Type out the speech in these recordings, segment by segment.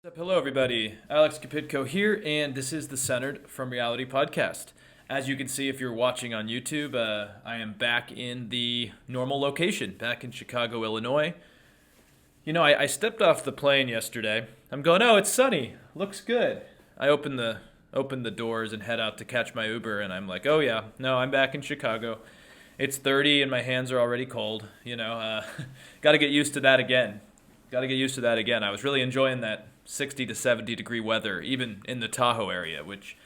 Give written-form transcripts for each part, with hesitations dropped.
What's up? Hello, everybody. Alex Kapitko here, and this is the Centered from Reality podcast. As you can see, if you're watching on YouTube, I am back in the normal location, back in Chicago, Illinois. I stepped off the plane yesterday. I'm going, oh, it's sunny. Looks good. I open the doors and head out to catch my Uber, and I'm like, oh yeah, no, I'm back in Chicago. It's 30 and my hands are already cold. Got to get used to that again. Got to get used to that again. I was really enjoying that 60 to 70 degree weather, even in the Tahoe area, which,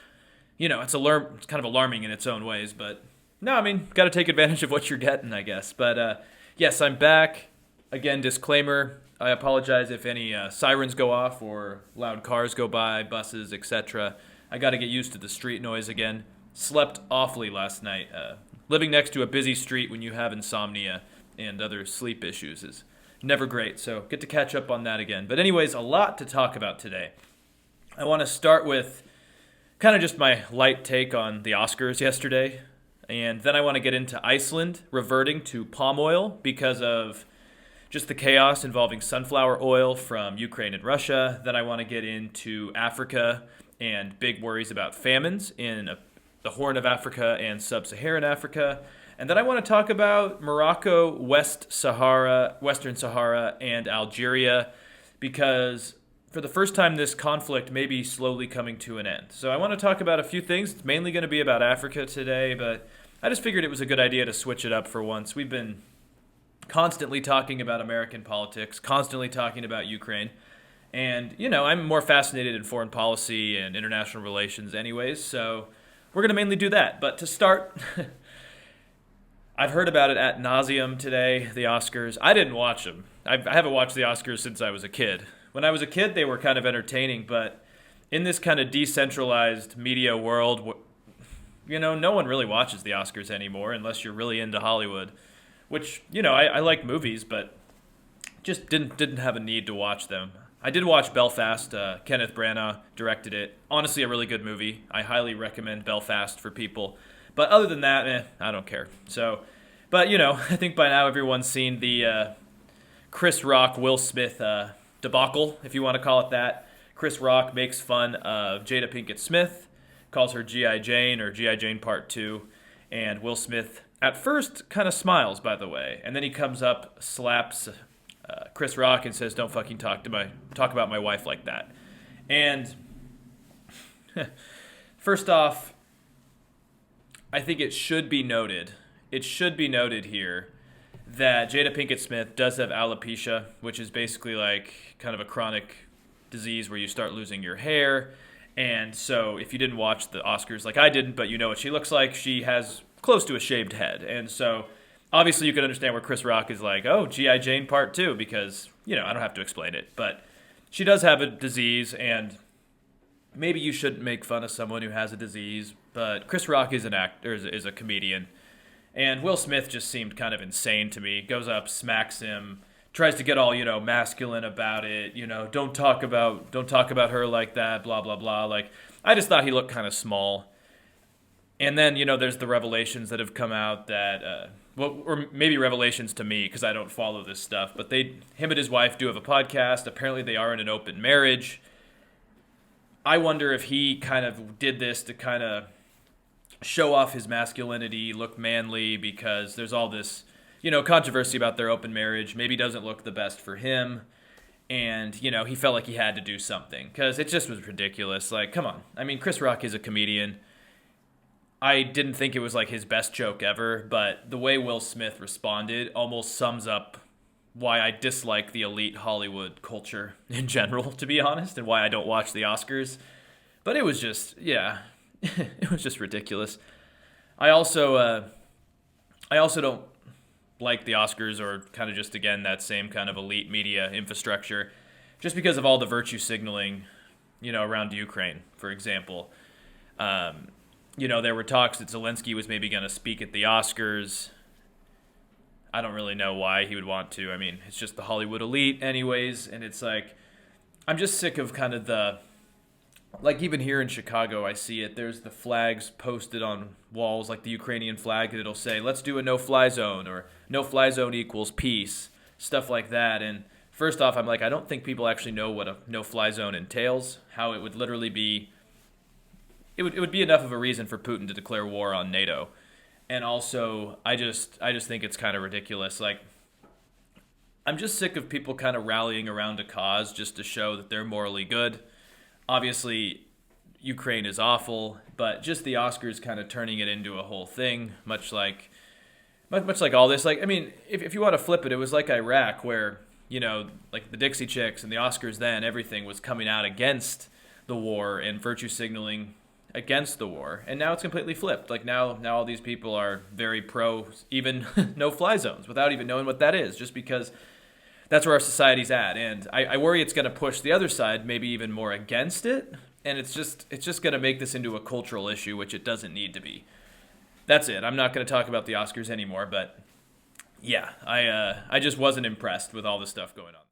it's kind of alarming in its own ways. But no, I mean, got to take advantage of what you're getting, I guess. But yes, I'm back. Again, disclaimer, I apologize if any sirens go off or loud cars go by, buses, etc. I got to get used to the street noise again. Slept awfully last night. Living next to a busy street when you have insomnia and other sleep issues is never great, so get to catch up on that again. But anyways, a lot to talk about today. I want to start with kind of just my light take on the Oscars yesterday, and then I want to get into Iceland reverting to palm oil because of just the chaos involving sunflower oil from Ukraine and Russia. Then I want to get into Africa and big worries about famines in the Horn of Africa and Sub-Saharan Africa. And then I want to talk about Morocco, Western Sahara, and Algeria, because for the first time this conflict may be slowly coming to an end. So I want to talk about a few things. It's mainly going to be about Africa today, but I just figured it was a good idea to switch it up for once. We've been constantly talking about American politics, constantly talking about Ukraine. And, I'm more fascinated in foreign policy and international relations anyways, so we're going to mainly do that. But to start... I've heard about it ad nauseum today, the Oscars. I didn't watch them. I haven't watched the Oscars since I was a kid. When I was a kid, they were kind of entertaining, but in this kind of decentralized media world, no one really watches the Oscars anymore unless you're really into Hollywood, which, I like movies, but just didn't have a need to watch them. I did watch Belfast. Kenneth Branagh directed it. Honestly, a really good movie. I highly recommend Belfast for people. But other than that, I don't care. So, but I think by now everyone's seen the Chris Rock, Will Smith debacle, if you want to call it that. Chris Rock makes fun of Jada Pinkett Smith, calls her G.I. Jane or G.I. Jane Part 2, and Will Smith at first kind of smiles, by the way, and then he comes up, slaps Chris Rock and says, "Don't fucking talk about my wife like that." And first off, I think it should be noted here that Jada Pinkett Smith does have alopecia, which is basically like kind of a chronic disease where you start losing your hair. And so if you didn't watch the Oscars like I didn't, but you know what she looks like, she has close to a shaved head. And so obviously you can understand where Chris Rock is like, oh, G.I. Jane Part 2, because, I don't have to explain it. But she does have a disease, and maybe you shouldn't make fun of someone who has a disease, but Chris Rock is an actor, is a comedian. And Will Smith just seemed kind of insane to me. Goes up, smacks him, tries to get all, masculine about it. Don't talk about her like that, blah, blah, blah. Like, I just thought he looked kind of small. And then, there's the revelations that have come out that, or maybe revelations to me because I don't follow this stuff. But him and his wife do have a podcast. Apparently they are in an open marriage. I wonder if he kind of did this to kind of show off his masculinity, look manly, because there's all this, controversy about their open marriage. Maybe doesn't look the best for him. And, he felt like he had to do something because it just was ridiculous. Like, come on. I mean, Chris Rock is a comedian. I didn't think it was like his best joke ever, but the way Will Smith responded almost sums up why I dislike the elite Hollywood culture in general, to be honest, and why I don't watch the Oscars. But it was just, it was just ridiculous. I also don't like the Oscars, or kind of just, again, that same kind of elite media infrastructure, just because of all the virtue signaling, around Ukraine, for example. There were talks that Zelensky was maybe going to speak at the Oscars. I don't really know why he would want to. I mean, it's just the Hollywood elite anyways, and it's like, I'm just sick of kind of like even here in Chicago, I see it. There's the flags posted on walls, like the Ukrainian flag, that it'll say, let's do a no-fly zone, or no-fly zone equals peace, stuff like that. And First off, I'm like, I don't think people actually know what a no-fly zone entails, how it would literally be. It would be enough of a reason for Putin to declare war on NATO. And also, I just think it's kind of ridiculous. Like, I'm just sick of people kind of rallying around a cause just to show that they're morally good. Obviously, Ukraine is awful, but just the Oscars kind of turning it into a whole thing, much like all this. Like, I mean, if you want to flip it, it was like Iraq, where, like the Dixie Chicks and the Oscars then, everything was coming out against the war and virtue signaling against the war. And now it's completely flipped. Like, now all these people are very pro even no-fly zones without even knowing what that is, just because that's where our society's at. And I worry it's going to push the other side maybe even more against it. And it's just going to make this into a cultural issue, which it doesn't need to be. That's it. I'm not going to talk about the Oscars anymore, but yeah, I just wasn't impressed with all the stuff going on.